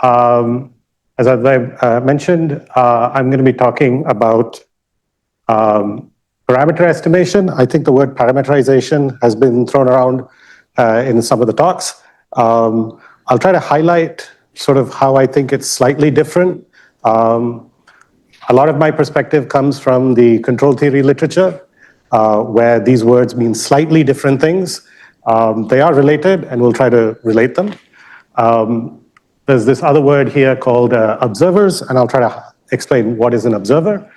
As I mentioned, I'm going to be talking about parameter estimation. I think the word parameterization has been thrown around in some of the talks. I'll try to highlight sort of how I think it's slightly different. A lot of my perspective comes from the control theory literature, where these words mean slightly different things. They are related, and we'll try to relate them. There's this other word here called observers, and I'll try to explain what is an observer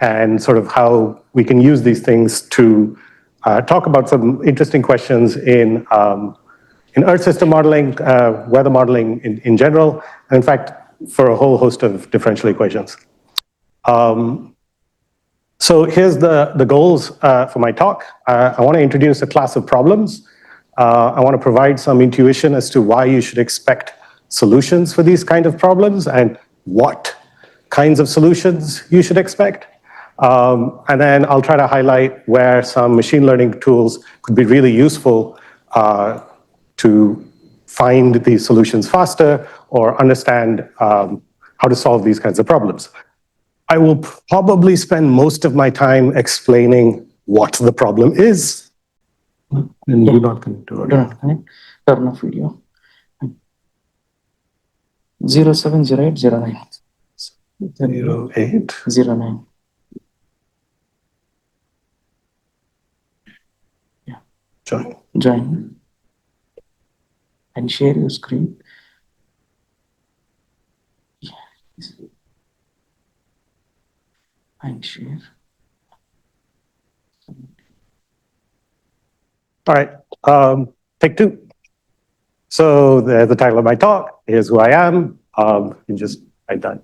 and sort of how we can use these things to talk about some interesting questions in Earth system modeling, weather modeling in general, and in fact, for a whole host of differential equations. So here's the goals for my talk. I want to introduce a class of problems. I want to provide some intuition as to why you should expect solutions for these kind of problems and what kinds of solutions you should expect. And then I'll try to highlight where some machine learning tools could be really useful to find these solutions faster or understand how to solve these kinds of problems. I will probably spend most of my time explaining what the problem is. And you're not going to do it. Turn off video. 070809. 0809. Yeah. Join. And share your screen. Yeah. And share. All right, take two. So there's the title of my talk. Here's who I am. You just write that.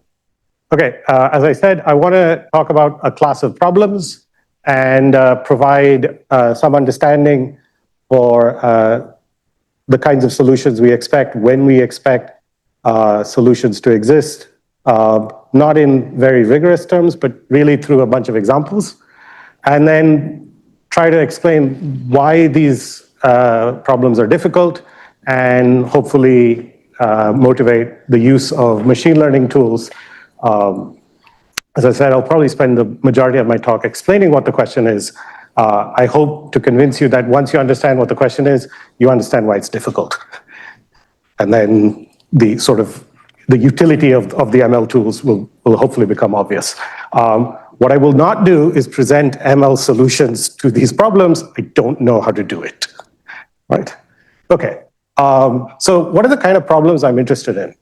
Okay, as I said, I want to talk about a class of problems and provide some understanding for the kinds of solutions we expect, when we expect solutions to exist, not in very rigorous terms, but really through a bunch of examples, and then try to explain why these problems are difficult and hopefully motivate the use of machine learning tools. As I said, I'll probably spend the majority of my talk explaining what the question is. I hope to convince you that once you understand what the question is, you understand why it's difficult. And then the sort of the utility of the ML tools will hopefully become obvious. What I will not do is present ML solutions to these problems. I don't know how to do it, right? Okay, so what are the kind of problems I'm interested in?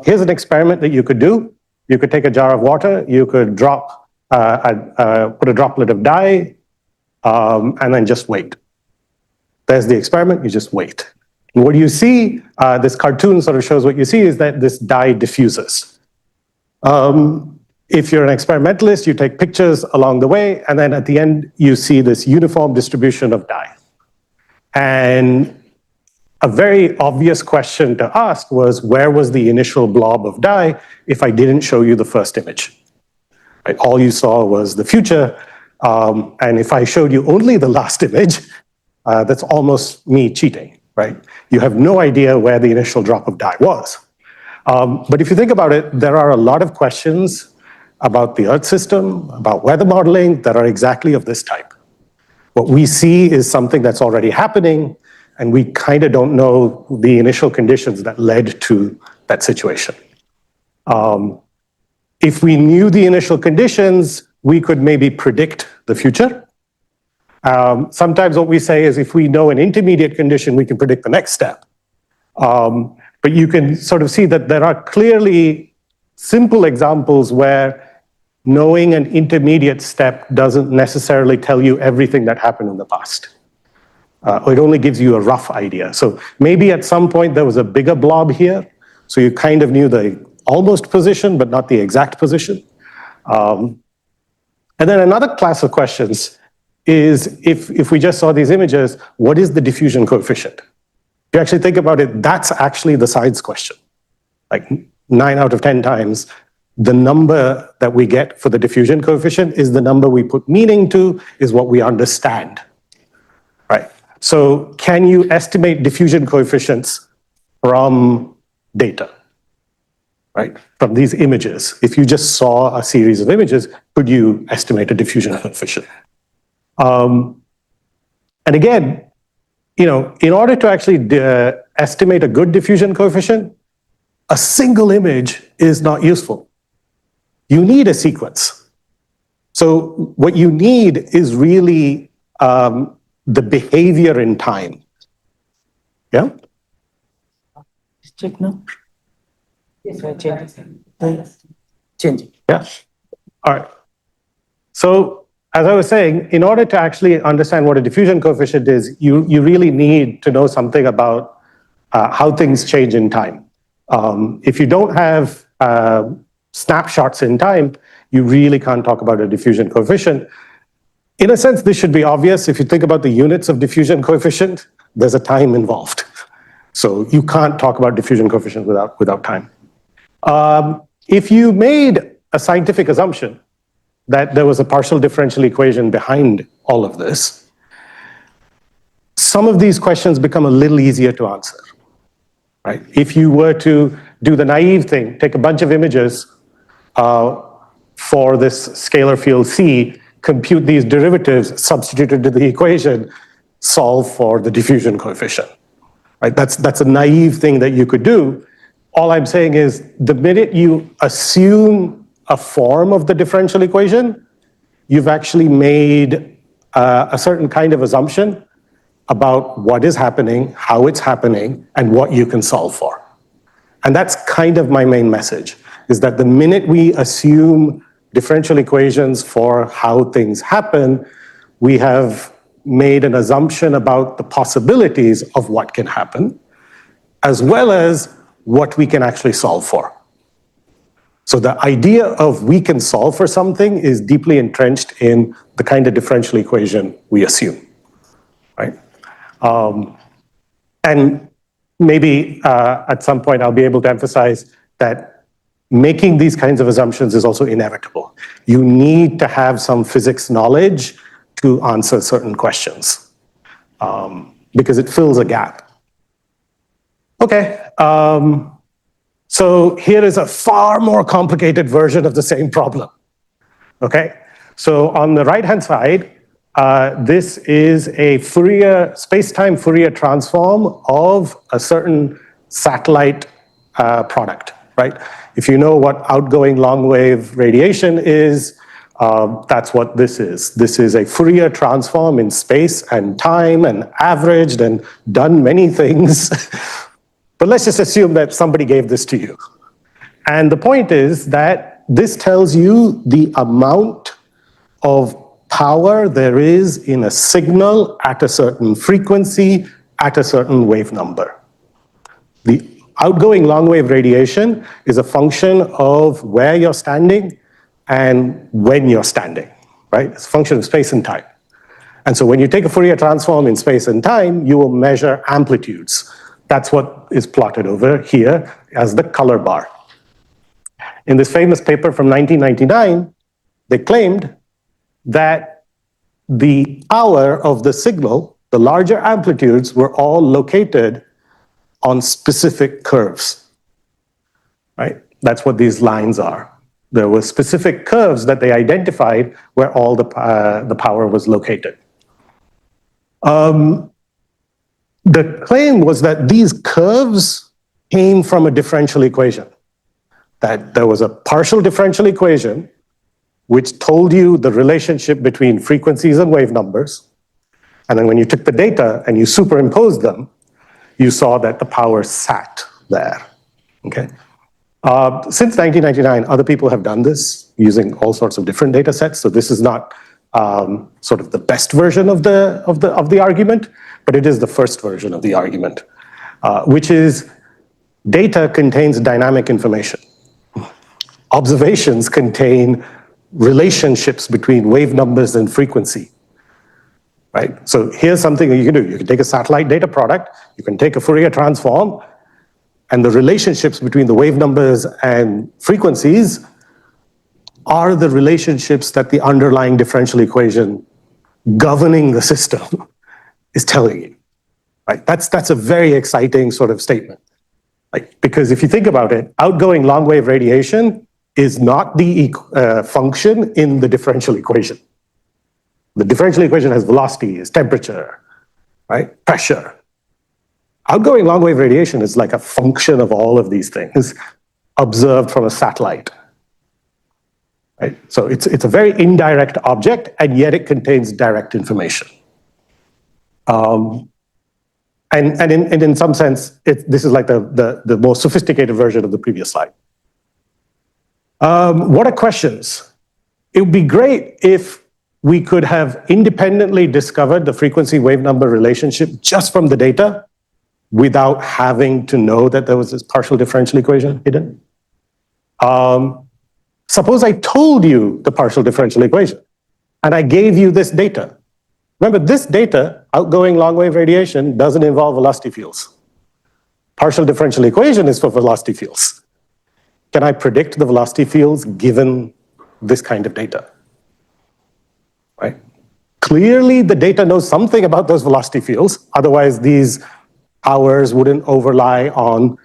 Here's an experiment that you could do. You could take a jar of water, you could drop, put a droplet of dye, and then just wait. There's the experiment, you just wait. And what you see, this cartoon sort of shows what you see is that this dye diffuses. If you're an experimentalist, you take pictures along the way, and then at the end, you see this uniform distribution of dye. And a very obvious question to ask was, where was the initial blob of dye if I didn't show you the first image? Right? All you saw was the future, and if I showed you only the last image, that's almost me cheating, right? You have no idea where the initial drop of dye was. But if you think about it, there are a lot of questions about the Earth system, about weather modeling that are exactly of this type. What we see is something that's already happening, and we kind of don't know the initial conditions that led to that situation. If we knew the initial conditions, we could maybe predict the future. Sometimes what we say is if we know an intermediate condition, we can predict the next step. But you can sort of see that there are clearly simple examples where knowing an intermediate step doesn't necessarily tell you everything that happened in the past. It only gives you a rough idea. So maybe at some point there was a bigger blob here, so you kind of knew the almost position, but not the exact position. And then another class of questions is if we just saw these images, what is the diffusion coefficient? If you actually think about it, that's actually the science question. Like 9 out of 10 times, the number that we get for the diffusion coefficient is the number we put meaning to, is what we understand, right? So can you estimate diffusion coefficients from data, right? From these images. If you just saw a series of images, could you estimate a diffusion coefficient? And again, in order to actually estimate a good diffusion coefficient, a single image is not useful. You need a sequence. So what you need is really the behavior in time. Yeah? Check now. Yes, I change it. Yeah. All right. So as I was saying, in order to actually understand what a diffusion coefficient is, you really need to know something about how things change in time. If you don't have snapshots in time, you really can't talk about a diffusion coefficient. In a sense, this should be obvious. If you think about the units of diffusion coefficient, there's a time involved. So you can't talk about diffusion coefficient without time. If you made a scientific assumption that there was a partial differential equation behind all of this, some of these questions become a little easier to answer, right? If you were to do the naive thing, take a bunch of images for this scalar field C, compute these derivatives, substitute into the equation, solve for the diffusion coefficient, right? That's a naive thing that you could do. All I'm saying is the minute you assume a form of the differential equation, you've actually made a certain kind of assumption about what is happening, how it's happening, and what you can solve for. And that's kind of my main message, is that the minute we assume differential equations for how things happen, we have made an assumption about the possibilities of what can happen, as well as what we can actually solve for. So the idea of we can solve for something is deeply entrenched in the kind of differential equation we assume, right? And maybe at some point I'll be able to emphasize that making these kinds of assumptions is also inevitable. You need to have some physics knowledge to answer certain questions because it fills a gap. Okay, so here is a far more complicated version of the same problem. Okay, so on the right-hand side, this is a space-time Fourier transform of a certain satellite product, right? If you know what outgoing long-wave radiation is, that's what this is. This is a Fourier transform in space and time and averaged and done many things. But let's just assume that somebody gave this to you. And the point is that this tells you the amount of power there is in a signal at a certain frequency, at a certain wave number. The outgoing long wave radiation is a function of where you're standing and when you're standing, right? It's a function of space and time. And so when you take a Fourier transform in space and time, you will measure amplitudes. That's what is plotted over here as the color bar. In this famous paper from 1999, they claimed that the power of the signal, the larger amplitudes, were all located on specific curves, right? That's what these lines are. There were specific curves that they identified where all the power was located. The claim was that these curves came from a differential equation, that there was a partial differential equation which told you the relationship between frequencies and wave numbers. And then when you took the data and you superimposed them, you saw that the power sat there, okay? Since 1999, other people have done this using all sorts of different data sets. So this is not sort of the best version of the argument, but it is the first version of the argument, which is data contains dynamic information. Observations contain relationships between wave numbers and frequency, right? So here's something that you can do. You can take a satellite data product, you can take a Fourier transform, and the relationships between the wave numbers and frequencies are the relationships that the underlying differential equation governing the system is telling you, right? That's a very exciting sort of statement. Because if you think about it, outgoing long wave radiation is not the function in the differential equation. The differential equation has velocity, is temperature, right? Pressure. Outgoing long wave radiation is like a function of all of these things observed from a satellite. Right? So it's a very indirect object, and yet it contains direct information. And in some sense, this is like the more sophisticated version of the previous slide. What are questions? It would be great if we could have independently discovered the frequency wave number relationship just from the data without having to know that there was this partial differential equation hidden. Suppose I told you the partial differential equation and I gave you this data. Remember, this data, outgoing long wave radiation, doesn't involve velocity fields. Partial differential equation is for velocity fields. Can I predict the velocity fields given this kind of data? Right? Clearly, the data knows something about those velocity fields. Otherwise, these powers wouldn't overlie on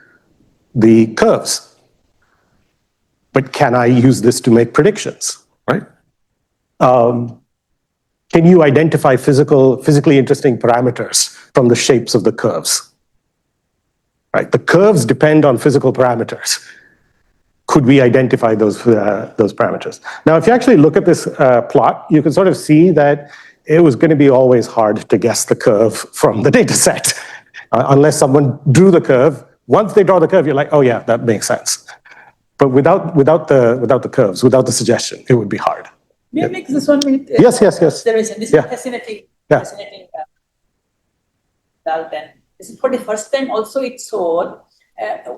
the curves. But can I use this to make predictions? Right? Can you identify physically interesting parameters from the shapes of the curves? Right? The curves depend on physical parameters. Could we identify those parameters? Now, if you actually look at this plot, you can sort of see that it was going to be always hard to guess the curve from the data set. Unless someone drew the curve. Once they draw the curve, you're like, oh yeah, that makes sense. But without the curves, without the suggestion, it would be hard. May I make this 1 minute? Yes. This is fascinating. Fascinating. And this is for the first time also it showed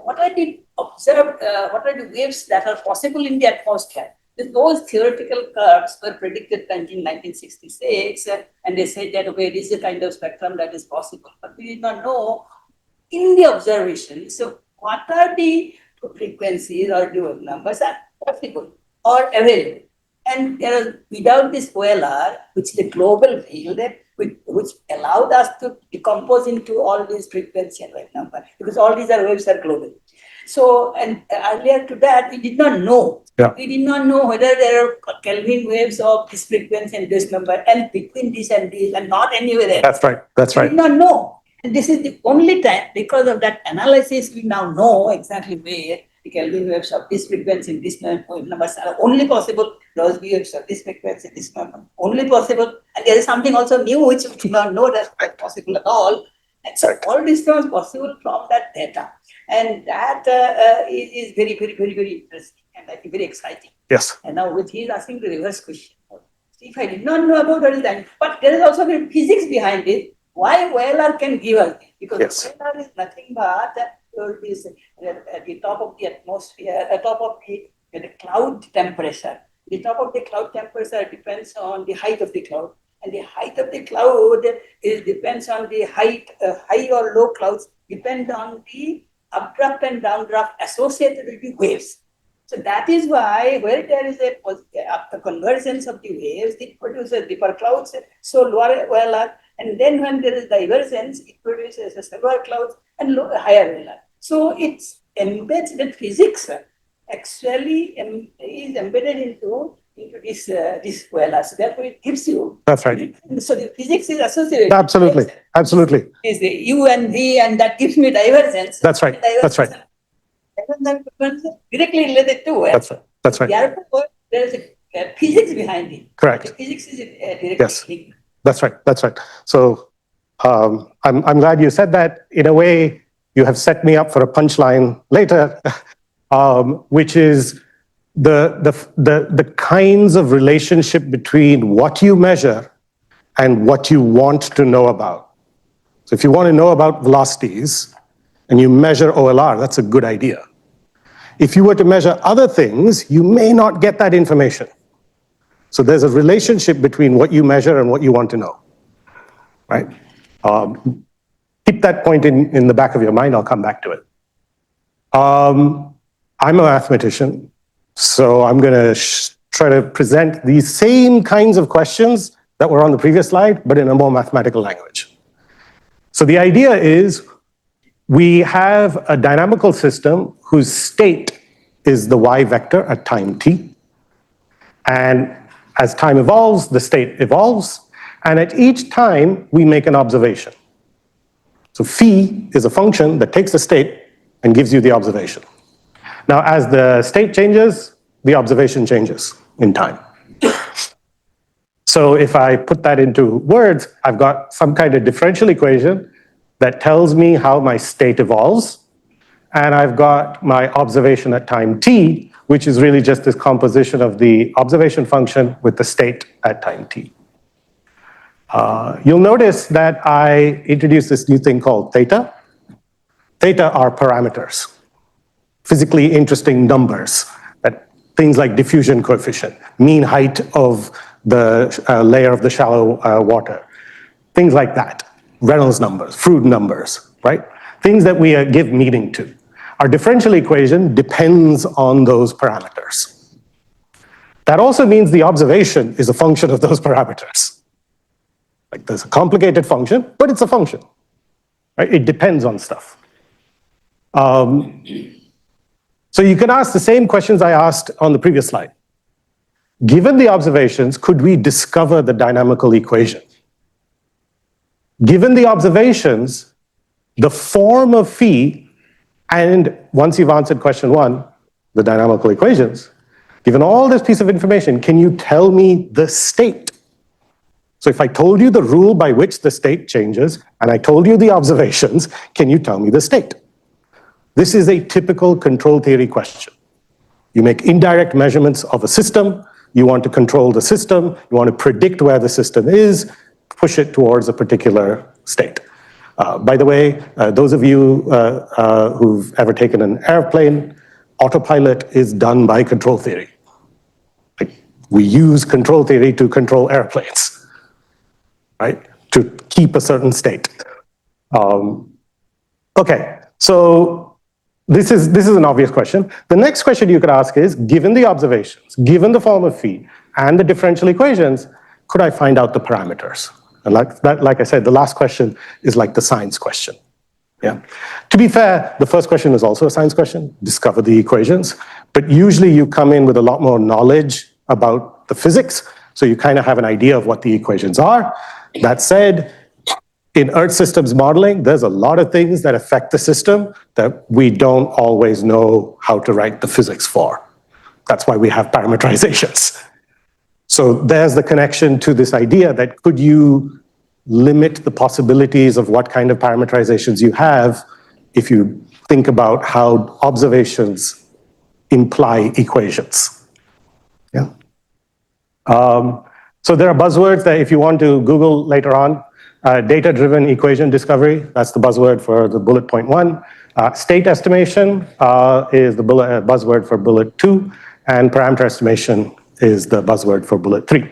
what I did observe, what are the waves that are possible in the atmosphere. Those theoretical curves were predicted in 1966, and they said that, okay, this is the kind of spectrum that is possible. But we did not know in the observation. So what are the frequencies or the numbers are possible or available? And without this OLR, which is a global field, which allowed us to decompose into all these frequency and wave number, because all these waves are global. So, and earlier to that, we did not know. Yeah. We did not know whether there are Kelvin waves of this frequency and this number, and between this and this, and not anywhere else. That's right. That's right. We did not know. And this is the only time, because of that analysis, we now know exactly where the Kelvin waves of this frequency and this numbers are only possible. Those waves of this frequency, this number, only possible. And there is something also new which we do not know that's quite possible at all. And so all this was possible from that data. And that is very, very, very, very interesting and I think very exciting. Yes. And now with he is asking the reverse question. If I did not know about that, but there is also physics behind it. Why OLR can give us? Because OLR is nothing but this at the top of the atmosphere, at top of the cloud temperature. The top of the cloud temperature depends on the height of the cloud. And the height of the cloud depends on the height, high or low clouds depend on the updraft and downdraft associated with the waves. So that is why where there is a convergence of the waves, it produces deeper clouds, so lower OLR. And then when there is divergence, it produces a lower clouds and higher OLR. So it's embeds the physics actually is embedded into this OLR. So therefore it gives you. That's right. So the physics is associated. Absolutely. Absolutely. Is the U and V, and that gives me divergence. That's right. That's right. Directly related to it. That's right. That's right. Therefore, there is a physics behind it. Correct. The physics is directly linked. That's right. That's right. So I'm glad you said that. In a way, you have set me up for a punchline later, which is the kinds of relationship between what you measure and what you want to know about. So if you want to know about velocities and you measure OLR, that's a good idea. If you were to measure other things, you may not get that information. So there's a relationship between what you measure and what you want to know, right? Keep that point in the back of your mind. I'll come back to it. I'm a mathematician, so I'm going to try to present these same kinds of questions that were on the previous slide, but in a more mathematical language. So the idea is, we have a dynamical system whose state is the y vector at time t. And as time evolves, the state evolves. And at each time, we make an observation. So phi is a function that takes the state and gives you the observation. Now, as the state changes, the observation changes in time. So if I put that into words, I've got some kind of differential equation that tells me how my state evolves. And I've got my observation at time t, which is really just this composition of the observation function with the state at time t. You'll notice that I introduced this new thing called theta. Theta are parameters, physically interesting numbers, that things like diffusion coefficient, mean height of the layer of the shallow water, things like that. Reynolds numbers, Froude numbers, right? Things that we give meaning to. Our differential equation depends on those parameters. That also means the observation is a function of those parameters. Like there's a complicated function, but it's a function, right? It depends on stuff. So you can ask the same questions I asked on the previous slide. Given the observations, could we discover the dynamical equation? Given the observations, the form of phi, and once you've answered question one, the dynamical equations, given all this piece of information, can you tell me the state? So if I told you the rule by which the state changes, and I told you the observations, can you tell me the state? This is a typical control theory question. You make indirect measurements of a system, you want to control the system, you want to predict where the system is, push it towards a particular state. By the way, those of you who've ever taken an airplane, autopilot is done by control theory. Like, we use control theory to control airplanes, right? To keep a certain state. Okay, so this is an obvious question. The next question you could ask is, given the observations, given the form of phi, and the differential equations, could I find out the parameters? And like I said, the last question is like the science question. Yeah. To be fair, the first question is also a science question, discover the equations, but usually you come in with a lot more knowledge about the physics, so you kind of have an idea of what the equations are. That said, in Earth systems modeling, there's a lot of things that affect the system that we don't always know how to write the physics for. That's why we have parameterizations. So there's the connection to this idea that could you limit the possibilities of what kind of parameterizations you have if you think about how observations imply equations. Yeah. So there are buzzwords that if you want to Google later on, data-driven equation discovery, that's the buzzword for the bullet point 1. State estimation is the buzzword for bullet 2, and parameter estimation is the buzzword for bullet 3.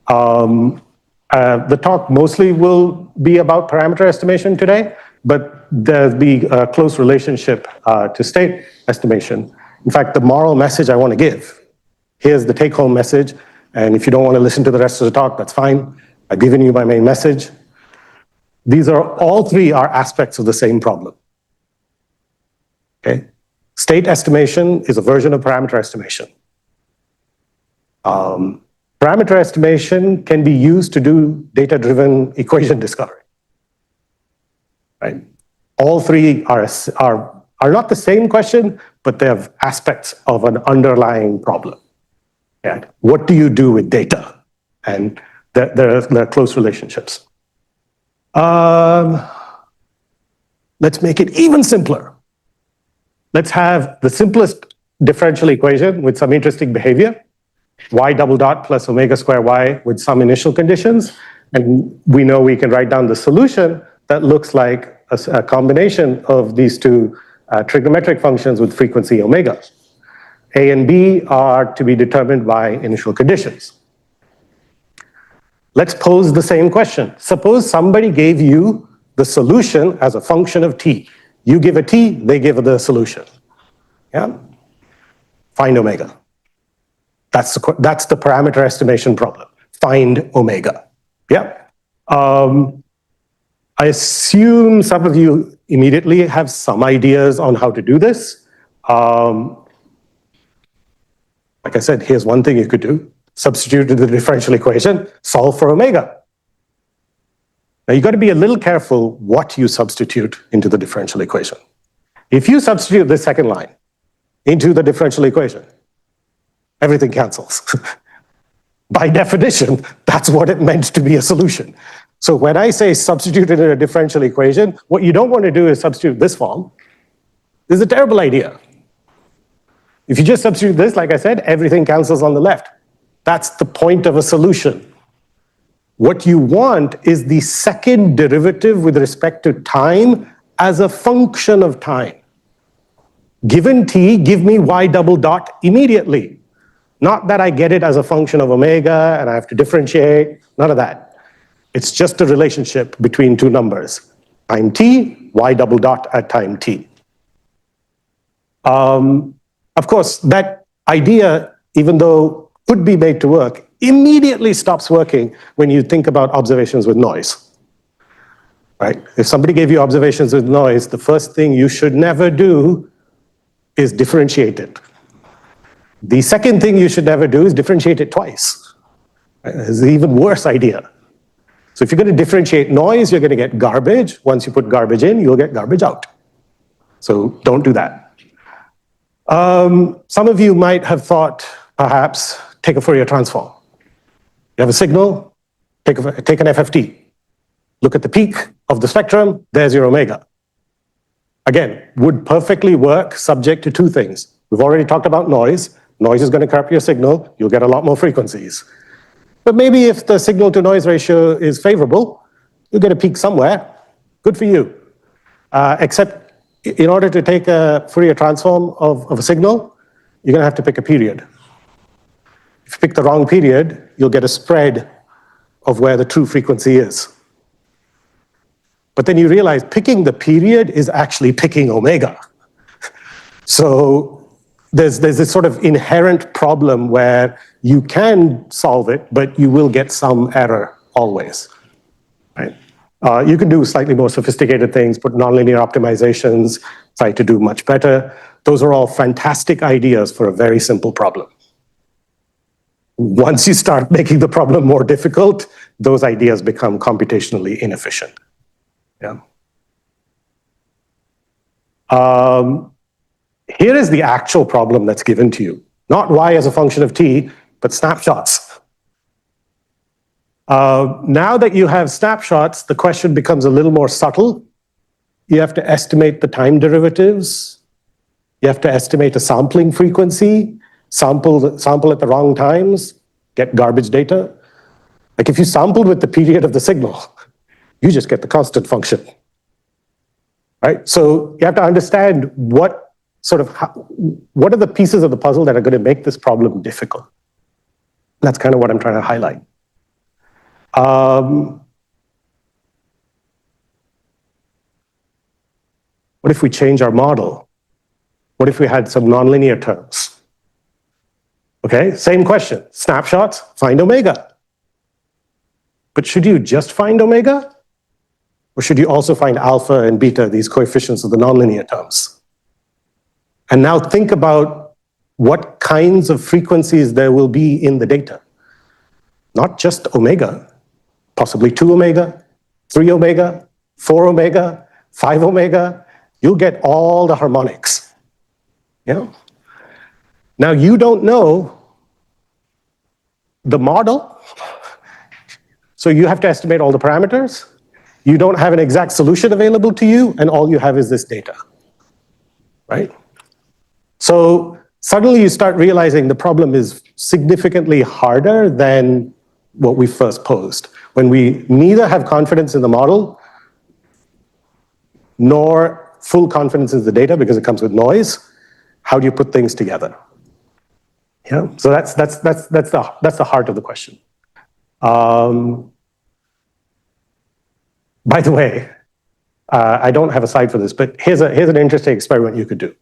The talk mostly will be about parameter estimation today, but there'll be a close relationship to state estimation. In fact, the moral message I want to give, here's the take-home message, and if you don't want to listen to the rest of the talk, that's fine. I've given you my main message. All three are aspects of the same problem. Okay? State estimation is a version of parameter estimation. Parameter estimation can be used to do data-driven equation discovery. Right? All three are not the same question, but they have aspects of an underlying problem. And what do you do with data? And there are close relationships. Let's make it even simpler. Let's have the simplest differential equation with some interesting behavior. Y double dot plus omega square y with some initial conditions. And we know we can write down the solution that looks like a combination of these two trigonometric functions with frequency omega. A and B are to be determined by initial conditions. Let's pose the same question. Suppose somebody gave you the solution as a function of t. You give a t, they give the solution. Yeah? Find omega. That's the parameter estimation problem. Find omega. Yeah. I assume some of you immediately have some ideas on how to do this. Like I said, here's one thing you could do. Substitute in the differential equation, solve for omega. Now, you've got to be a little careful what you substitute into the differential equation. If you substitute this second line into the differential equation, everything cancels. By definition, that's what it meant to be a solution. So when I say substitute it in a differential equation, what you don't want to do is substitute this form. This is a terrible idea. If you just substitute this, like I said, everything cancels on the left. That's the point of a solution. What you want is the second derivative with respect to time as a function of time. Given t, give me y double dot immediately. Not that I get it as a function of omega and I have to differentiate, none of that. It's just a relationship between two numbers. Time t, y double dot at time t. Of course, that idea, even though could be made to work, immediately stops working when you think about observations with noise. Right? If somebody gave you observations with noise, the first thing you should never do is differentiate it. The second thing you should never do is differentiate it twice. Right? It's an even worse idea. So if you're going to differentiate noise, you're going to get garbage. Once you put garbage in, you'll get garbage out. So don't do that. Some of you might have thought, perhaps, take a Fourier transform. You have a signal, take an FFT. Look at the peak of the spectrum, there's your omega. Again, would perfectly work subject to two things. We've already talked about noise. Noise is going to corrupt your signal. You'll get a lot more frequencies. But maybe if the signal to noise ratio is favorable, you'll get a peak somewhere. Good for you. Except in order to take a Fourier transform of a signal, you're going to have to pick a period. If you pick the wrong period, you'll get a spread of where the true frequency is. But then you realize picking the period is actually picking omega. So there's this sort of inherent problem where you can solve it, but you will get some error always. Right? You can do slightly more sophisticated things, put nonlinear optimizations, try to do much better. Those are all fantastic ideas for a very simple problem. Once you start making the problem more difficult, those ideas become computationally inefficient. Yeah. Here is the actual problem that's given to you. Not y as a function of t, but snapshots. Now that you have snapshots, the question becomes a little more subtle. You have to estimate the time derivatives. You have to estimate a sampling frequency, sample at the wrong times, get garbage data. Like if you sampled with the period of the signal, you just get the constant function. Right? So you have to understand what are the pieces of the puzzle that are going to make this problem difficult. That's kind of what I'm trying to highlight. What if we change our model? What if we had some nonlinear terms? Okay, same question. Snapshots, find omega. But should you just find omega? Or should you also find alpha and beta, these coefficients of the nonlinear terms? And now think about what kinds of frequencies there will be in the data. Not just omega, possibly 2 omega, 3 omega, 4 omega, 5 omega. You'll get all the harmonics. Yeah? Now you don't know the model, so you have to estimate all the parameters. You don't have an exact solution available to you, and all you have is this data. Right? So suddenly you start realizing the problem is significantly harder than what we first posed. When we neither have confidence in the model nor full confidence in the data because it comes with noise, how do you put things together? Yeah, so that's the heart of the question. By the way, I don't have a slide for this, but here's an interesting experiment you could do.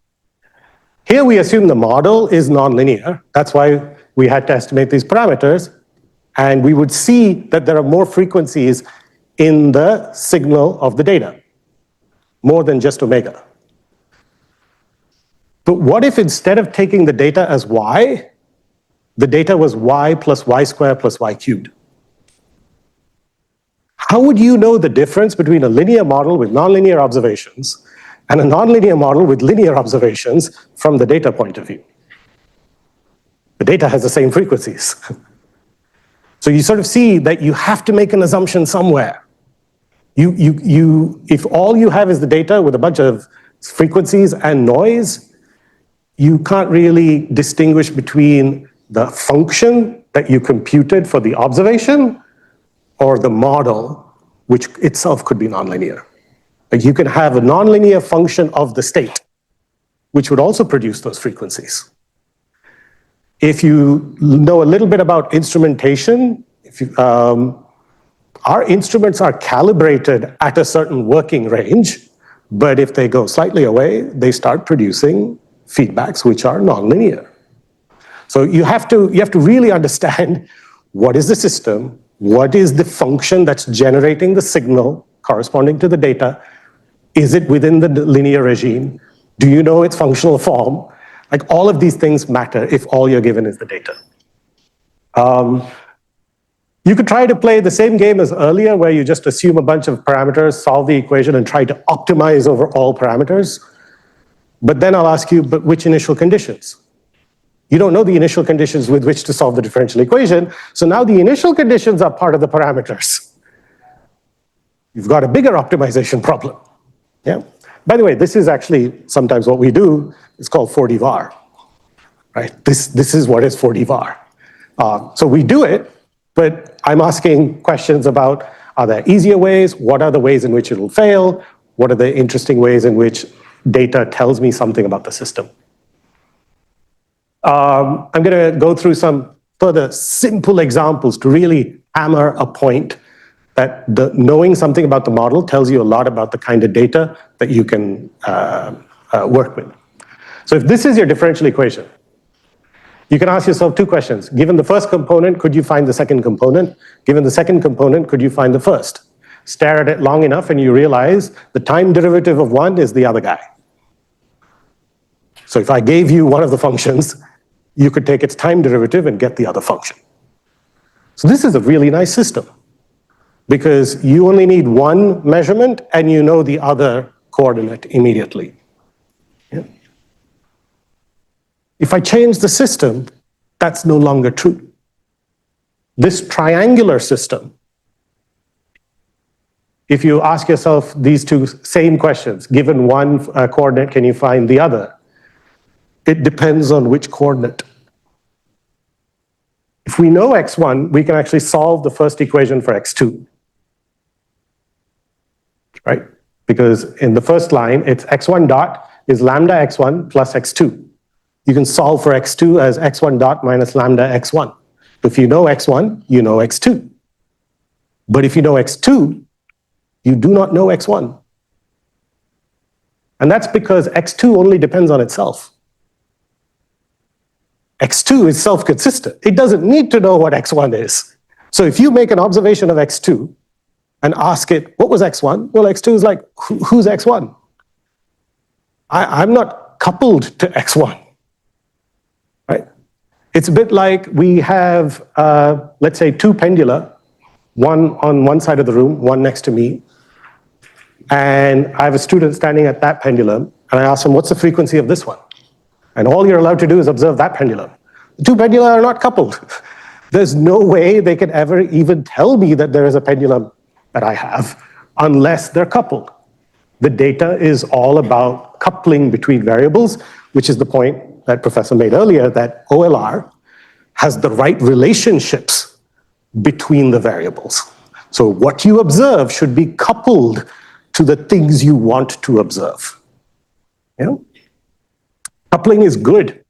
Here we assume the model is nonlinear. That's why we had to estimate these parameters. And we would see that there are more frequencies in the signal of the data, more than just omega. But what if instead of taking the data as y, the data was y plus y squared plus y cubed? How would you know the difference between a linear model with nonlinear observations and a nonlinear model with linear observations from the data point of view? The data has the same frequencies. So you sort of see that you have to make an assumption somewhere. If all you have is the data with a bunch of frequencies and noise, you can't really distinguish between the function that you computed for the observation or the model, which itself could be nonlinear. Like you can have a nonlinear function of the state, which would also produce those frequencies. If you know a little bit about instrumentation, our instruments are calibrated at a certain working range, but if they go slightly away, they start producing feedbacks which are nonlinear. So you have to really understand what is the system, what is the function that's generating the signal corresponding to the data, is it within the linear regime, do you know its functional form? Like all of these things matter if all you're given is the data. You could try to play the same game as earlier where you just assume a bunch of parameters, solve the equation, and try to optimize over all parameters. But then I'll ask you, but which initial conditions? You don't know the initial conditions with which to solve the differential equation, so now the initial conditions are part of the parameters. You've got a bigger optimization problem. Yeah. By the way, this is actually sometimes what we do. It's called 4D var, right? This is what is 4D var. So we do it, but I'm asking questions about, are there easier ways? What are the ways in which it'll fail? What are the interesting ways in which data tells me something about the system? I'm going to go through some further simple examples to really hammer a point that knowing something about the model tells you a lot about the kind of data that you can work with. So if this is your differential equation, you can ask yourself two questions. Given the first component, could you find the second component? Given the second component, could you find the first? Stare at it long enough and you realize the time derivative of one is the other guy. So if I gave you one of the functions, you could take its time derivative and get the other function. So this is a really nice system because you only need one measurement and you know the other coordinate immediately. Yeah. If I change the system, that's no longer true. This triangular system, if you ask yourself these two same questions, given one coordinate, can you find the other? It depends on which coordinate. If we know x1, we can actually solve the first equation for x2. Right? Because in the first line, it's x1 dot is lambda x1 plus x2. You can solve for x2 as x1 dot minus lambda x1. If you know x1, you know x2. But if you know x2, you do not know x1. And that's because x2 only depends on itself. x2 is self-consistent. It doesn't need to know what x1 is. So if you make an observation of x2 and ask it, what was x1? Well, x2 is like, who's x1? I'm not coupled to x1. Right? It's a bit like we have, let's say, two pendula, one on one side of the room, one next to me. And I have a student standing at that pendulum, and I ask him, what's the frequency of this one? And all you're allowed to do is observe that pendulum. The two pendula are not coupled. There's no way they can ever even tell me that there is a pendulum that I have unless they're coupled. The data is all about coupling between variables, which is the point that Professor made earlier, that OLR has the right relationships between the variables. So what you observe should be coupled to the things you want to observe. You know? Coupling is good.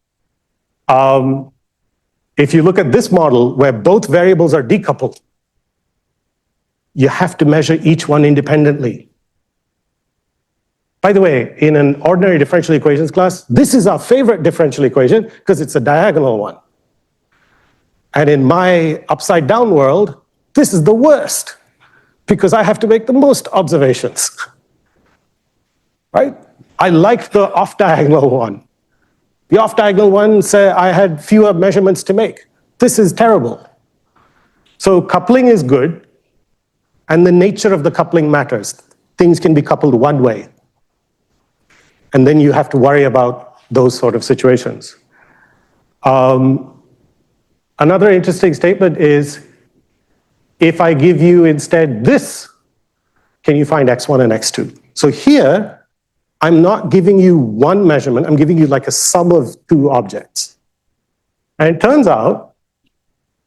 If you look at this model where both variables are decoupled, you have to measure each one independently. By the way, in an ordinary differential equations class, this is our favorite differential equation because it's a diagonal one. And in my upside down world, this is the worst because I have to make the most observations, right? I liked the off-diagonal one. The off-diagonal one said I had fewer measurements to make. This is terrible. So coupling is good, and the nature of the coupling matters. Things can be coupled one way. And then you have to worry about those sort of situations. Another interesting statement is, if I give you instead this, can you find x1 and x2? So here, I'm not giving you one measurement, I'm giving you like a sum of two objects. And it turns out,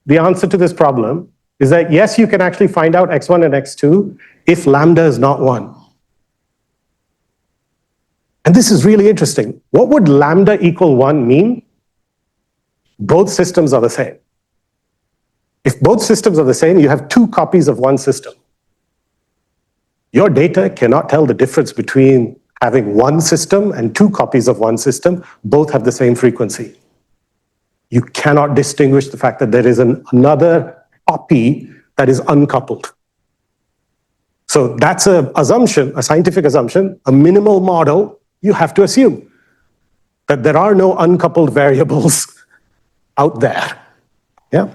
the answer to this problem is that yes, you can actually find out x1 and x2 if lambda is not 1. And this is really interesting. What would lambda equal 1 mean? Both systems are the same. If both systems are the same, you have two copies of one system. Your data cannot tell the difference between having one system and two copies of one system. Both have the same frequency. You cannot distinguish the fact that there is another copy that is uncoupled. So that's an assumption, a scientific assumption, a minimal model. You have to assume that there are no uncoupled variables out there. Yeah.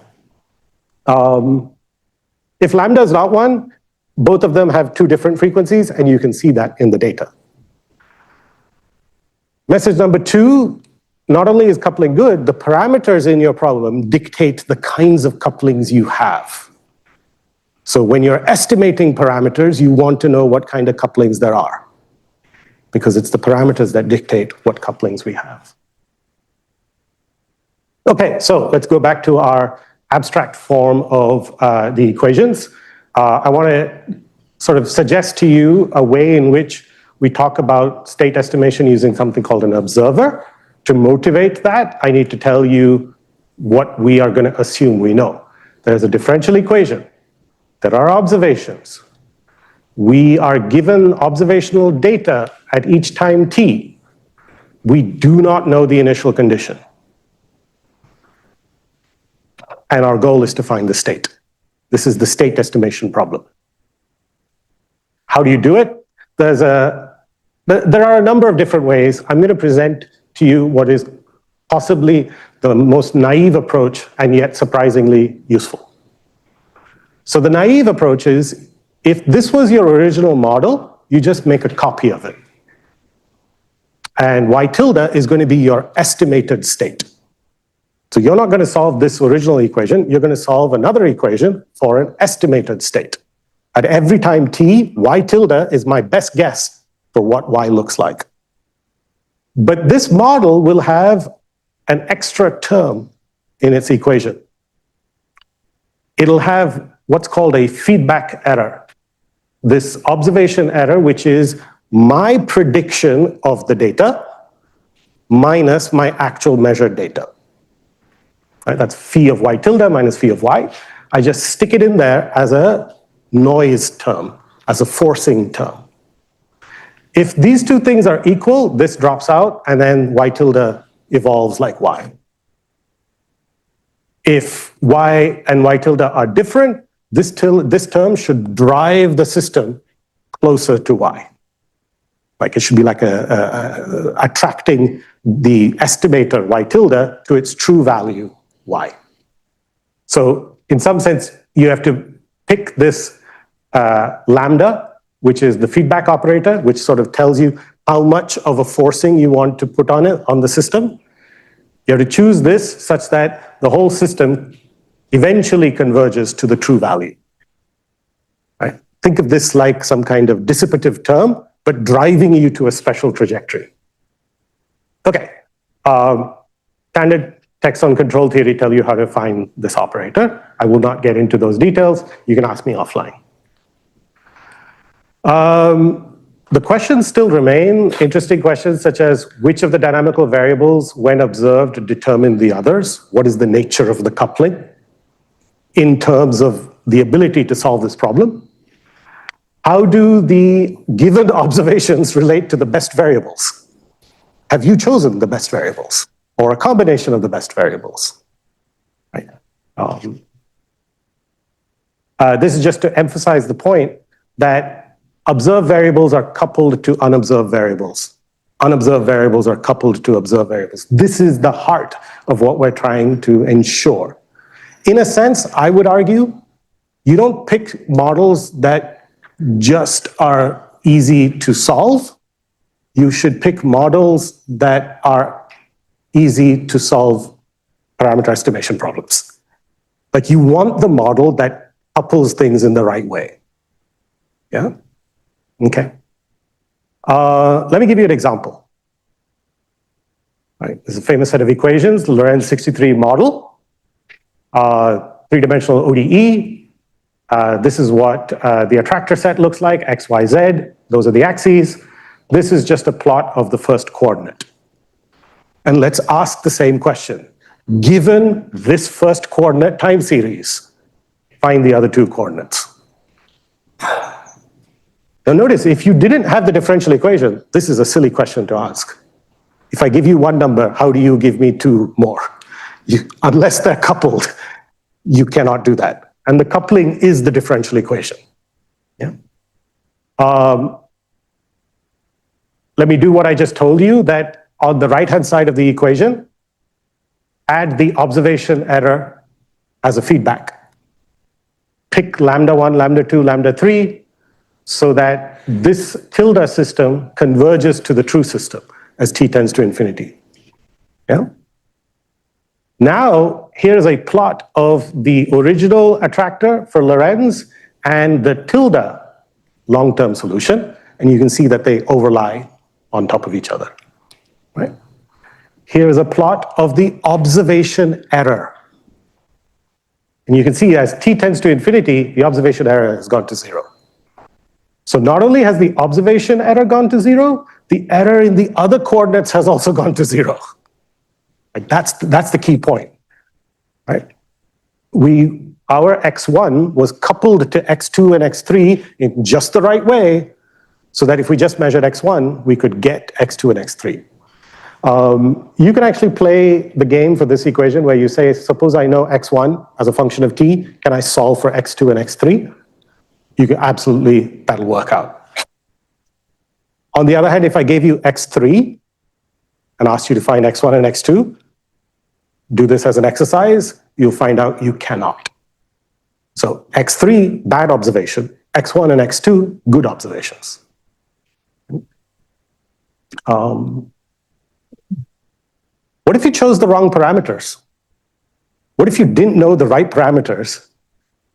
If lambda is not 1, both of them have two different frequencies, and you can see that in the data. Message number 2, not only is coupling good, the parameters in your problem dictate the kinds of couplings you have. So when you're estimating parameters, you want to know what kind of couplings there are, because it's the parameters that dictate what couplings we have. Okay, so let's go back to our abstract form of the equations. I want to sort of suggest to you a way in which we talk about state estimation using something called an observer. To motivate that, I need to tell you what we are going to assume we know. There's a differential equation. There are observations. We are given observational data at each time t. We do not know the initial condition. And our goal is to find the state. This is the state estimation problem. How do you do it? There are a number of different ways. I'm going to present to you what is possibly the most naive approach and yet surprisingly useful. So the naive approach is, if this was your original model, you just make a copy of it. And y tilde is going to be your estimated state. So you're not going to solve this original equation, you're going to solve another equation for an estimated state. At every time t, y tilde is my best guess for what y looks like. But this model will have an extra term in its equation. It'll have what's called a feedback error. This observation error, which is my prediction of the data minus my actual measured data. Right? That's phi of y tilde minus phi of y. I just stick it in there as a noise term, as a forcing term. If these two things are equal, this drops out, and then y tilde evolves like y. If y and y tilde are different, this term should drive the system closer to y. Like it should be like attracting the estimator y tilde to its true value y. So in some sense, you have to pick this lambda, which is the feedback operator, which sort of tells you how much of a forcing you want to put on it, on the system. You have to choose this such that the whole system eventually converges to the true value. Right? Think of this like some kind of dissipative term, but driving you to a special trajectory. Okay, standard text on control theory tell you how to find this operator. I will not get into those details. You can ask me offline. The questions still remain, interesting questions such as which of the dynamical variables when observed determine the others? What is the nature of the coupling in terms of the ability to solve this problem? How do the given observations relate to the best variables? Have you chosen the best variables or a combination of the best variables? Right. This is just to emphasize the point that observed variables are coupled to unobserved variables. Unobserved variables are coupled to observed variables. This is the heart of what we're trying to ensure. In a sense, I would argue, you don't pick models that just are easy to solve. You should pick models that are easy to solve parameter estimation problems. Like, you want the model that couples things in the right way. Yeah? Okay. Let me give you an example. Right, this is a famous set of equations, the Lorenz 63 model, three-dimensional ODE. This is what the attractor set looks like, x, y, z. Those are the axes. This is just a plot of the first coordinate. And let's ask the same question. Given this first coordinate time series, find the other two coordinates. Now notice, if you didn't have the differential equation, this is a silly question to ask. If I give you one number, how do you give me two more? Unless they're coupled, you cannot do that. And the coupling is the differential equation. Yeah. Let me do what I just told you, that on the right-hand side of the equation, add the observation error as a feedback. Pick lambda 1, lambda 2, lambda 3, so that this tilde system converges to the true system as t tends to infinity. Yeah? Now, here's a plot of the original attractor for Lorenz and the tilde long-term solution, and you can see that they overlie on top of each other. Right? Here is a plot of the observation error. And you can see as t tends to infinity, the observation error has gone to 0. So not only has the observation error gone to 0, the error in the other coordinates has also gone to 0. Like, that's the key point. Right? Our x1 was coupled to x2 and x3 in just the right way, so that if we just measured x1, we could get x2 and x3. You can actually play the game for this equation where you say, suppose I know x1 as a function of t, can I solve for x2 and x3? You can absolutely, that'll work out. On the other hand, if I gave you x3 and asked you to find x1 and x2, do this as an exercise, you'll find out you cannot. So x3, bad observation, x1 and x2, good observations. What if you chose the wrong parameters? What if you didn't know the right parameters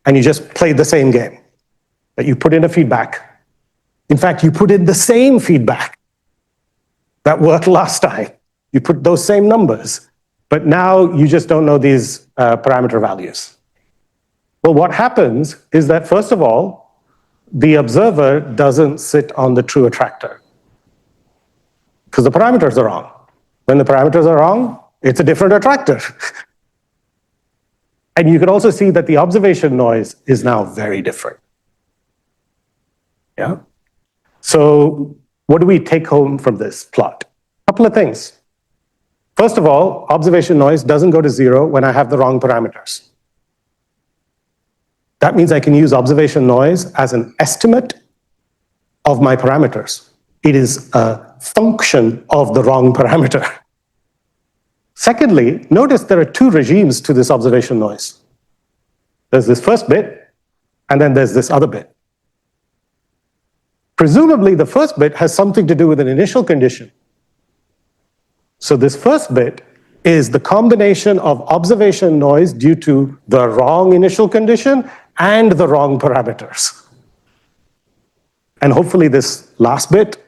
and you just played the same game? That you put in a feedback. In fact, you put in the same feedback that worked last time. You put those same numbers, but now you just don't know these parameter values. Well, what happens is that, first of all, the observer doesn't sit on the true attractor because the parameters are wrong. When the parameters are wrong, it's a different attractor. And you can also see that the observation noise is now very different. Yeah? So what do we take home from this plot? A couple of things. First of all, observation noise doesn't go to 0 when I have the wrong parameters. That means I can use observation noise as an estimate of my parameters. It is a function of the wrong parameter. Secondly, notice there are two regimes to this observation noise. There's this first bit, and then there's this other bit. Presumably, the first bit has something to do with an initial condition. So this first bit is the combination of observation noise due to the wrong initial condition and the wrong parameters. And hopefully this last bit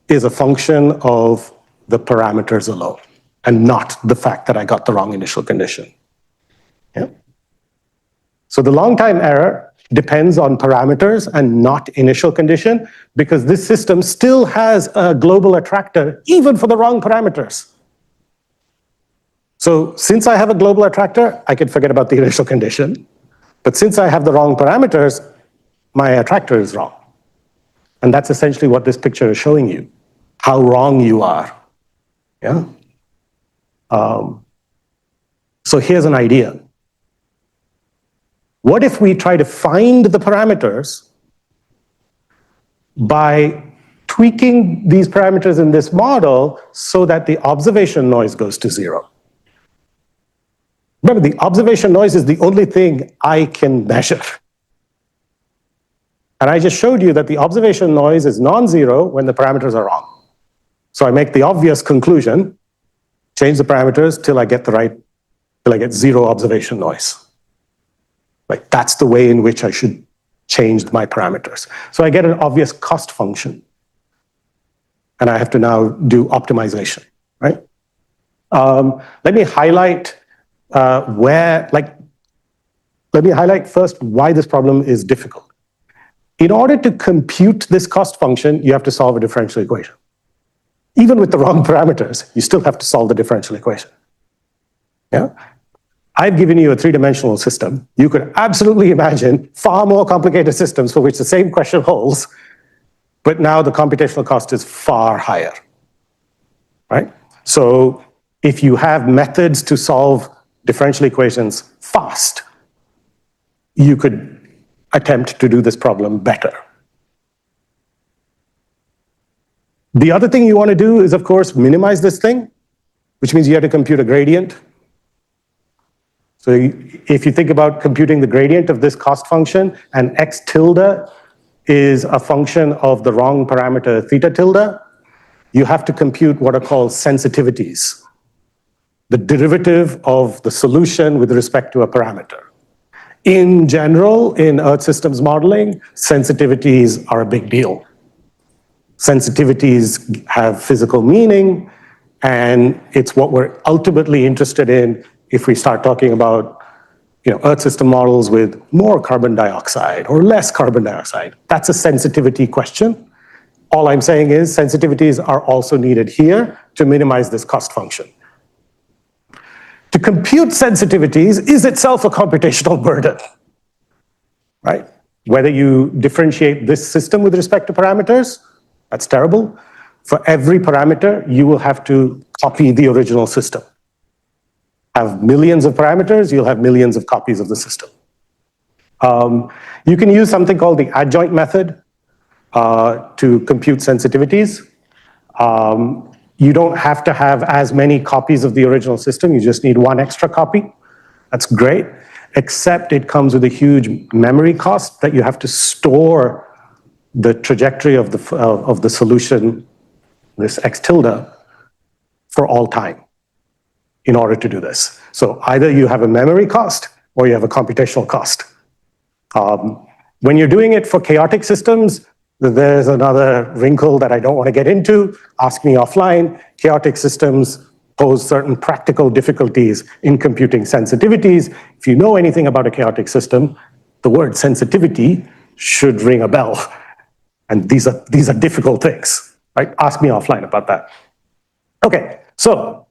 is a function of the parameters alone and not the fact that I got the wrong initial condition. Yeah? So the long time error depends on parameters and not initial condition, because this system still has a global attractor even for the wrong parameters. So since I have a global attractor, I can forget about the initial condition. But since I have the wrong parameters, my attractor is wrong. And that's essentially what this picture is showing you, how wrong you are. Yeah? So here's an idea. What if we try to find the parameters by tweaking these parameters in this model so that the observation noise goes to 0? Remember, the observation noise is the only thing I can measure. And I just showed you that the observation noise is non-zero when the parameters are wrong. So I make the obvious conclusion, change the parameters till I get zero observation noise. Like, that's the way in which I should change my parameters. So I get an obvious cost function. And I have to now do optimization, right? Let me highlight first why this problem is difficult. In order to compute this cost function, you have to solve a differential equation. Even with the wrong parameters, you still have to solve the differential equation. Yeah? I've given you a three-dimensional system. You could absolutely imagine far more complicated systems for which the same question holds, but now the computational cost is far higher, right? So if you have methods to solve differential equations fast, you could attempt to do this problem better. The other thing you want to do is, of course, minimize this thing, which means you have to compute a gradient. So if you think about computing the gradient of this cost function, and x tilde is a function of the wrong parameter theta tilde, you have to compute what are called sensitivities, the derivative of the solution with respect to a parameter. In general, in Earth systems modeling, sensitivities are a big deal. Sensitivities have physical meaning, and it's what we're ultimately interested in if we start talking about, Earth system models with more carbon dioxide or less carbon dioxide. That's a sensitivity question. All I'm saying is sensitivities are also needed here to minimize this cost function. To compute sensitivities is itself a computational burden, right? Whether you differentiate this system with respect to parameters, that's terrible. For every parameter, you will have to copy the original system. Have millions of parameters, you'll have millions of copies of the system. You can use something called the adjoint method to compute sensitivities. You don't have to have as many copies of the original system, you just need one extra copy. That's great, except it comes with a huge memory cost that you have to store the trajectory of the solution, this x tilde, for all time in order to do this. So either you have a memory cost or you have a computational cost. When you're doing it for chaotic systems, there's another wrinkle that I don't want to get into. Ask me offline. Chaotic systems pose certain practical difficulties in computing sensitivities. If you know anything about a chaotic system, the word sensitivity should ring a bell. And these are difficult things, right? Ask me offline about that. Okay, so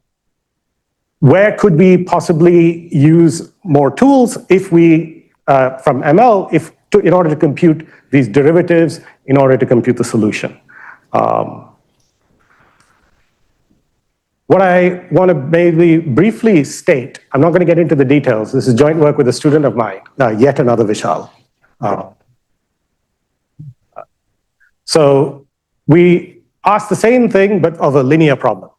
where could we possibly use more tools if we, from ML, in order to compute these derivatives, in order to compute the solution? What I want to maybe briefly state, I'm not going to get into the details. This is joint work with a student of mine, yet another Vishal. So we asked the same thing, but of a linear problem.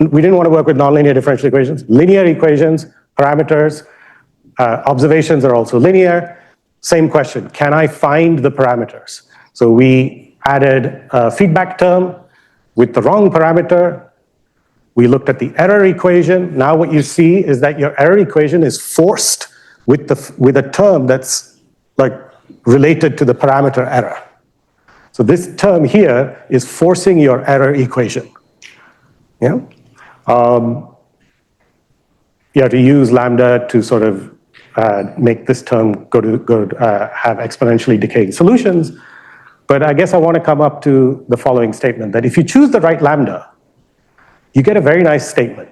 We didn't want to work with nonlinear differential equations. Linear equations, parameters, observations are also linear. Same question, can I find the parameters? So we added a feedback term with the wrong parameter. We looked at the error equation. Now what you see is that your error equation is forced with a term that's like related to the parameter error. So this term here is forcing your error equation. Yeah? You have to use lambda to sort of make this term have exponentially decaying solutions. But I guess I want to come up to the following statement, that if you choose the right lambda, you get a very nice statement.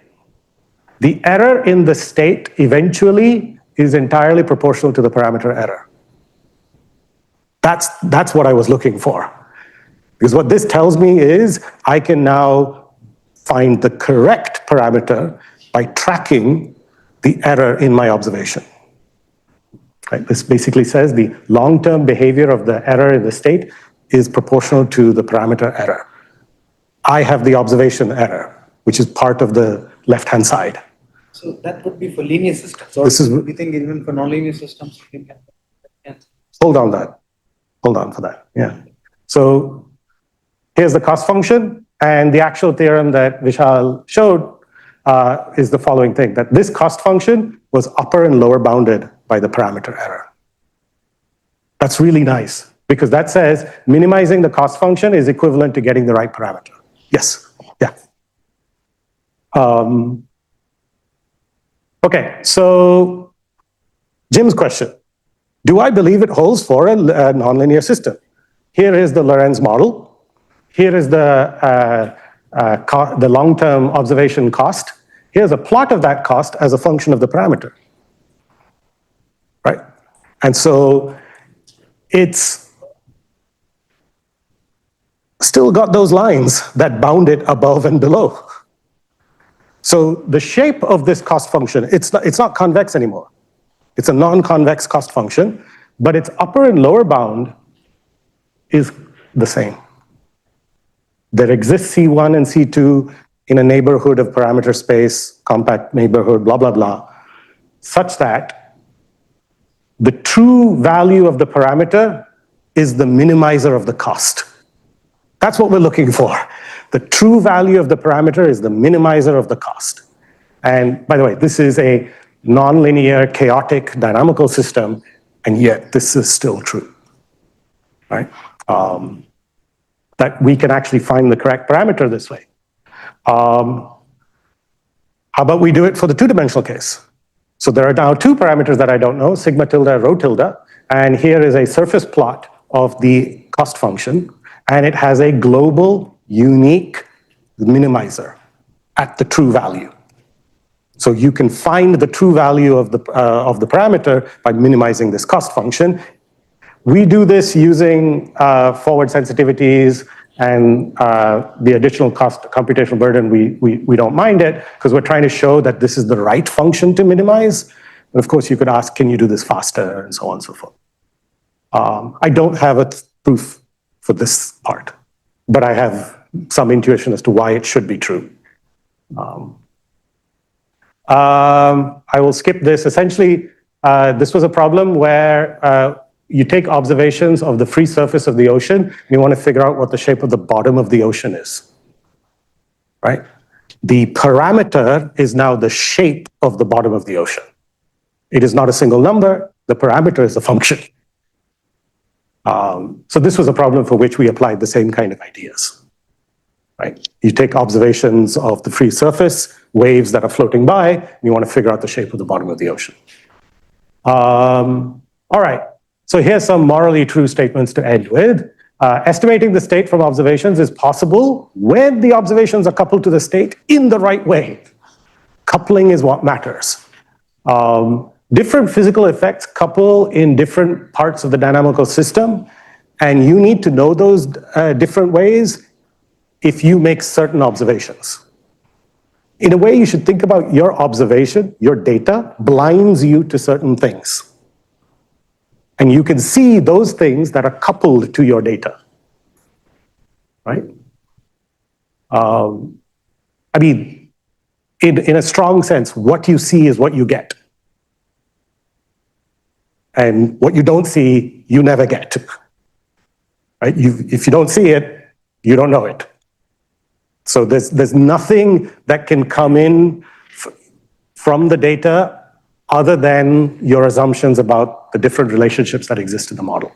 The error in the state eventually is entirely proportional to the parameter error. That's what I was looking for. Because what this tells me is I can now find the correct parameter by tracking the error in my observation. Right? This basically says the long-term behavior of the error in the state is proportional to the parameter error. I have the observation error, which is part of the left-hand side. So that would be for linear systems. Or This is, we think even for non-linear systems, you can hold on for that. Yeah. So here's the cost function, and the actual theorem that Vishal showed is the following thing, that this cost function was upper and lower bounded by the parameter error. That's really nice, because that says minimizing the cost function is equivalent to getting the right parameter. Yes, yeah. Okay, so Jim's question. Do I believe it holds for a nonlinear system? Here is the Lorenz model. Here is the long-term observation cost. Here's a plot of that cost as a function of the parameter. Right? And so it's still got those lines that bound it above and below. So the shape of this cost function, it's not convex anymore. It's a non-convex cost function, but its upper and lower bound is the same. There exists C1 and C2 in a neighborhood of parameter space, compact neighborhood, blah, blah, blah, such that the true value of the parameter is the minimizer of the cost. That's what we're looking for. The true value of the parameter is the minimizer of the cost. And by the way, this is a nonlinear, chaotic, dynamical system, and yet this is still true, right? That we can actually find the correct parameter this way. How about we do it for the two-dimensional case? So there are now two parameters that I don't know, sigma tilde, rho tilde, and here is a surface plot of the cost function, and it has a global, unique minimizer at the true value. So you can find the true value of the parameter by minimizing this cost function. We do this using forward sensitivities and the additional cost computational burden. We don't mind it because we're trying to show that this is the right function to minimize. And of course, you could ask, can you do this faster, and so on and so forth. I don't have a proof for this part, but I have some intuition as to why it should be true. I will skip this. Essentially, this was a problem where you take observations of the free surface of the ocean, and you want to figure out what the shape of the bottom of the ocean is, right? The parameter is now the shape of the bottom of the ocean. It is not a single number. The parameter is a function. So this was a problem for which we applied the same kind of ideas. Right? You take observations of the free surface, waves that are floating by, and you want to figure out the shape of the bottom of the ocean. All right, so here's some morally true statements to end with. Estimating the state from observations is possible when the observations are coupled to the state in the right way. Coupling is what matters. Different physical effects couple in different parts of the dynamical system, and you need to know those different ways if you make certain observations. In a way, you should think about your observation, your data blinds you to certain things. And you can see those things that are coupled to your data, right? I mean, in a strong sense, what you see is what you get. And what you don't see, you never get, right? If you don't see it, you don't know it. So there's nothing that can come in from the data other than your assumptions about the different relationships that exist in the model.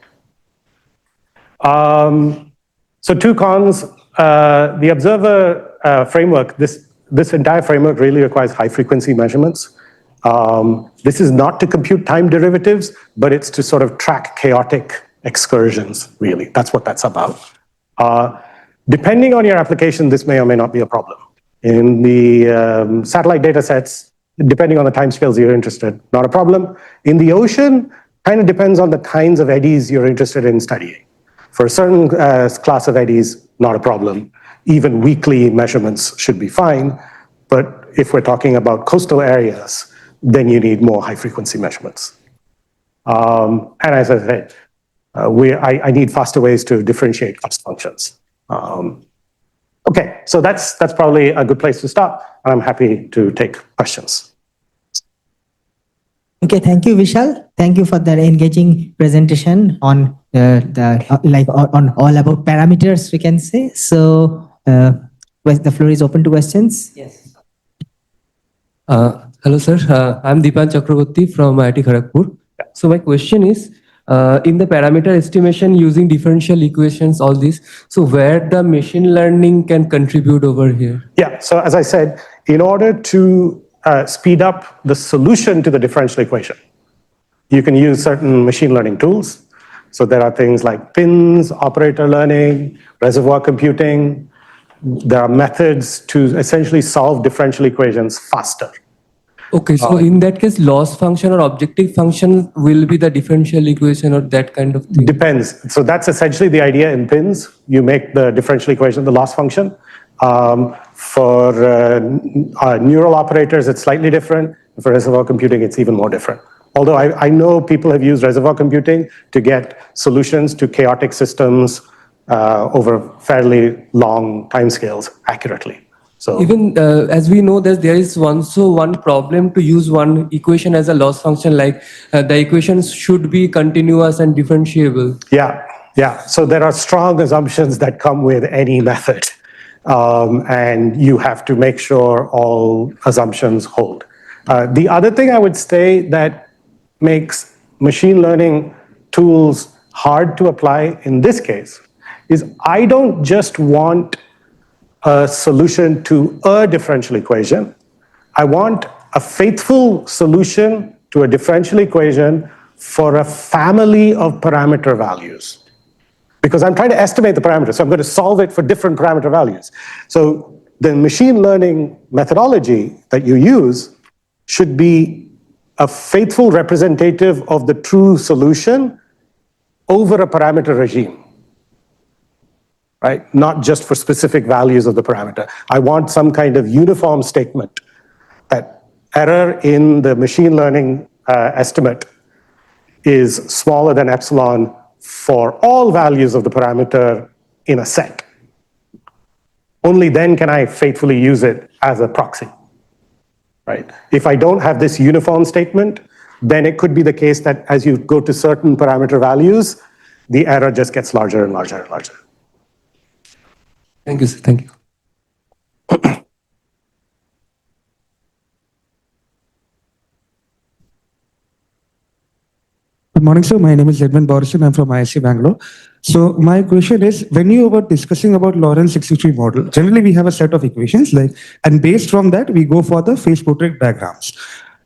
So two cons. The observer framework, this entire framework really requires high frequency measurements. This is not to compute time derivatives, but it's to sort of track chaotic excursions, really. That's what that's about. Depending on your application, this may or may not be a problem. In the satellite data sets, depending on the timescales you're interested, not a problem. In the ocean, kind of depends on the kinds of eddies you're interested in studying. For a certain class of eddies, not a problem. Even weekly measurements should be fine. But if we're talking about coastal areas, then you need more high frequency measurements. And as I said, I need faster ways to differentiate cost functions. Okay, so that's probably a good place to start, and I'm happy to take questions. Okay, thank you, Vishal. Thank you for that engaging presentation on on all about parameters, we can say. So, the floor is open to questions. Yes. Hello, sir. I'm Dipan Chakraborty from IIT Kharagpur. So my question is, in the parameter estimation using differential equations, all this, so where the machine learning can contribute over here? Yeah, so as I said, in order to speed up the solution to the differential equation, you can use certain machine learning tools. So there are things like pins, operator learning, reservoir computing. There are methods to essentially solve differential equations faster. Okay, so in that case, loss function or objective function will be the differential equation or that kind of thing? Depends. So that's essentially the idea in pins. You make the differential equation the loss function. For neural operators, it's slightly different. For reservoir computing, it's even more different. Although I know people have used reservoir computing to get solutions to chaotic systems over fairly long timescales accurately. So even as we know that there is one problem to use one equation as a loss function, like the equations should be continuous and differentiable. Yeah. So there are strong assumptions that come with any method. And you have to make sure all assumptions hold. The other thing I would say that makes machine learning tools hard to apply in this case is I don't just want a solution to a differential equation. I want a faithful solution to a differential equation for a family of parameter values. Because I'm trying to estimate the parameters, so I'm going to solve it for different parameter values. So the machine learning methodology that you use should be a faithful representative of the true solution over a parameter regime, right? Not just for specific values of the parameter. I want some kind of uniform statement that error in the machine learning estimate is smaller than epsilon for all values of the parameter in a set. Only then can I faithfully use it as a proxy, right? If I don't have this uniform statement, then it could be the case that as you go to certain parameter values, the error just gets larger and larger and larger. Thank you, sir. Thank you. Good morning, sir. My name is Edmund Borison. I'm from IIT Bangalore. So my question is, when you were discussing about Lorentz 63 model, generally we have a set of equations, and based from that, we go for the phase portrait diagrams.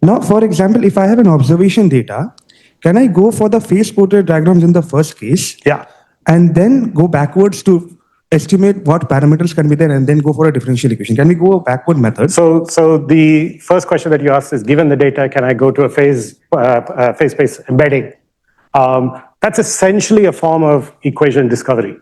Now, for example, if I have an observation data, can I go for the phase portrait diagrams in the first case? Yeah. And then go backwards to estimate what parameters can be there and then go for a differential equation? Can we go a backward method? So the first question that you asked is, given the data, can I go to a phase space embedding? That's essentially a form of equation discovery,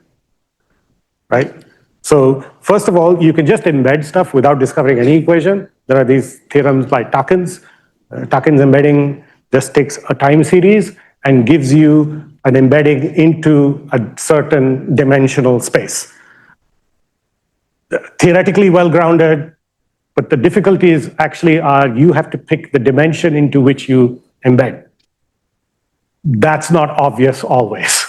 right? So first of all, you can just embed stuff without discovering any equation. There are these theorems by Takens. Takens embedding just takes a time series and gives you an embedding into a certain dimensional space. Theoretically well-grounded, but the difficulties actually are you have to pick the dimension into which you embed. That's not obvious always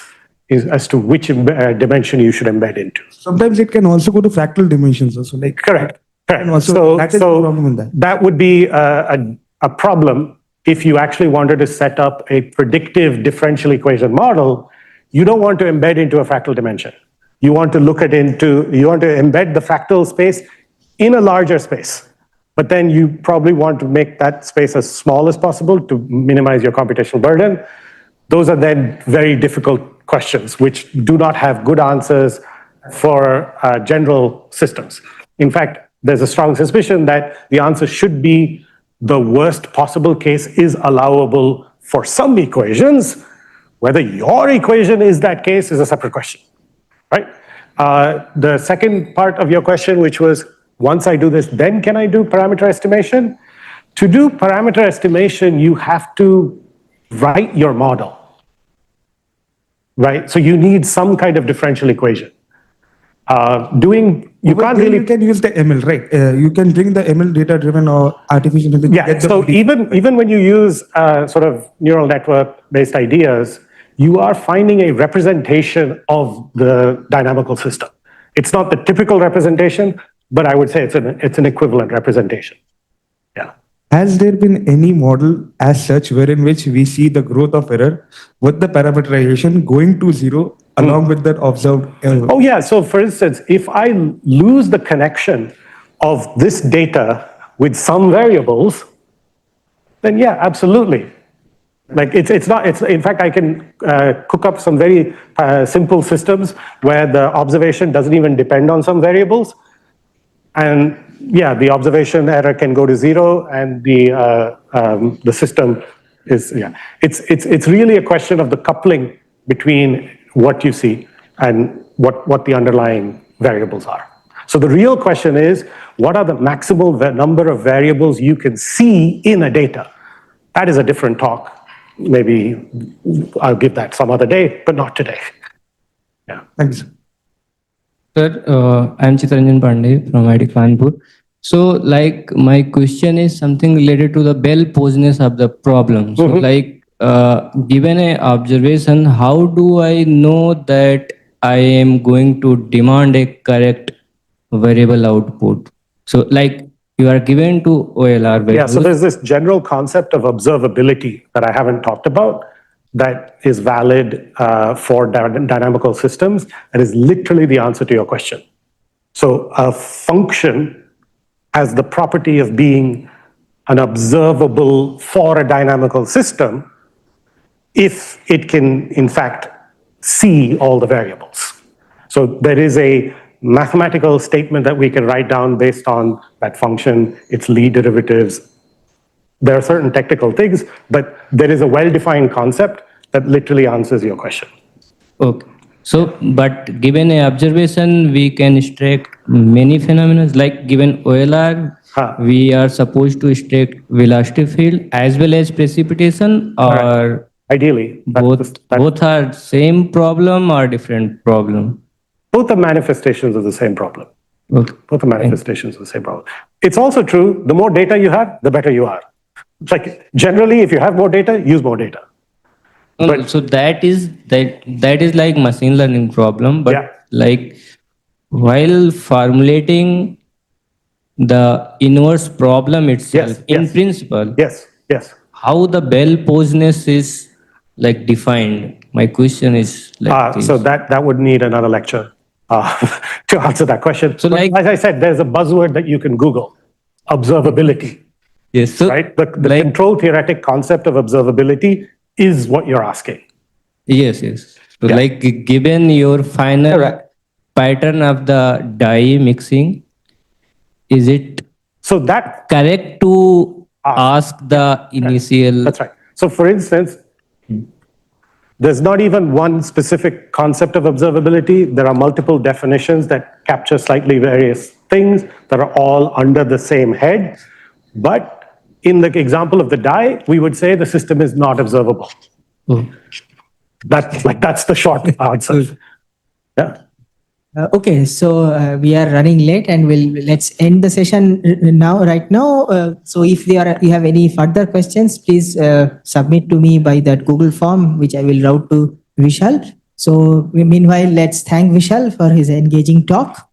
as to which dimension you should embed into. Sometimes it can also go to fractal dimensions also. Correct. And also, that is the problem in that. That would be a problem if you actually wanted to set up a predictive differential equation model. You don't want to embed into a fractal dimension. You want to you want to embed the fractal space in a larger space. But then you probably want to make that space as small as possible to minimize your computational burden. Those are then very difficult questions, which do not have good answers for general systems. In fact, there's a strong suspicion that the answer should be the worst possible case is allowable for some equations. Whether your equation is that case is a separate question, right? The second part of your question, which was, once I do this, then can I do parameter estimation? To do parameter estimation, you have to write your model, right? So you need some kind of differential equation. You can't really. You can use the ML, right? You can bring the ML data-driven or artificial intelligence. Yeah. So even when you use sort of neural network-based ideas, you are finding a representation of the dynamical system. It's not the typical representation, but I would say it's an equivalent representation. Yeah. Has there been any model as such wherein which we see the growth of error with the parameterization going to zero along with that observed error? Oh yeah. So for instance, if I lose the connection of this data with some variables, then yeah, absolutely. Like it's in fact, I can cook up some very simple systems where the observation doesn't even depend on some variables. And yeah, the observation error can go to zero and the system is, yeah. It's really a question of the coupling between what you see and what the underlying variables are. So the real question is, what are the maximal number of variables you can see in a data? That is a different talk. Maybe I'll give that some other day, but not today. Yeah. Thanks. Sir, I'm Chittaranjan Pandey from IIT Kharagpur. So, like, my question is something related to the Bell posedness of the problem. So, like, given an observation, how do I know that I am going to demand a correct variable output? So, like, you are given to OLR variables. Yeah, so there's this general concept of observability that I haven't talked about that is valid for dynamical systems. That is literally the answer to your question. So a function has the property of being an observable for a dynamical system if it can, in fact, see all the variables. So there is a mathematical statement that we can write down based on that function, its Lie derivatives. There are certain technical things, but there is a well-defined concept that literally answers your question. Okay. So, but given an observation, we can extract many phenomena. Like given OLR, we are supposed to extract velocity field as well as precipitation, or ideally both are same problem or different problem. Both are manifestations of the same problem. Okay. Both are manifestations of the same problem. It's also true, the more data you have, the better you are. It's like generally, if you have more data, use more data. But, so that is like machine learning problem. But like while formulating the inverse problem itself, in principle, yes, how the Bell posedness is like defined. My question is like this. So that would need another lecture to answer that question. So, like, as I said, there's a buzzword that you can Google: observability. Yes. So, right. The like, control theoretic concept of observability is what you're asking. Yes. So, like, given your final pattern of the dye mixing, is it so that correct to ask the initial? That's right. So, for instance, there's not even one specific concept of observability. There are multiple definitions that capture slightly various things that are all under the same head. But in the example of the dye, we would say the system is not observable. That's the short answer. Yeah. Okay, so we are running late, and let's end the session right now. So if you have any further questions, please submit to me by that Google form, which I will route to Vishal. So meanwhile, let's thank Vishal for his engaging talk.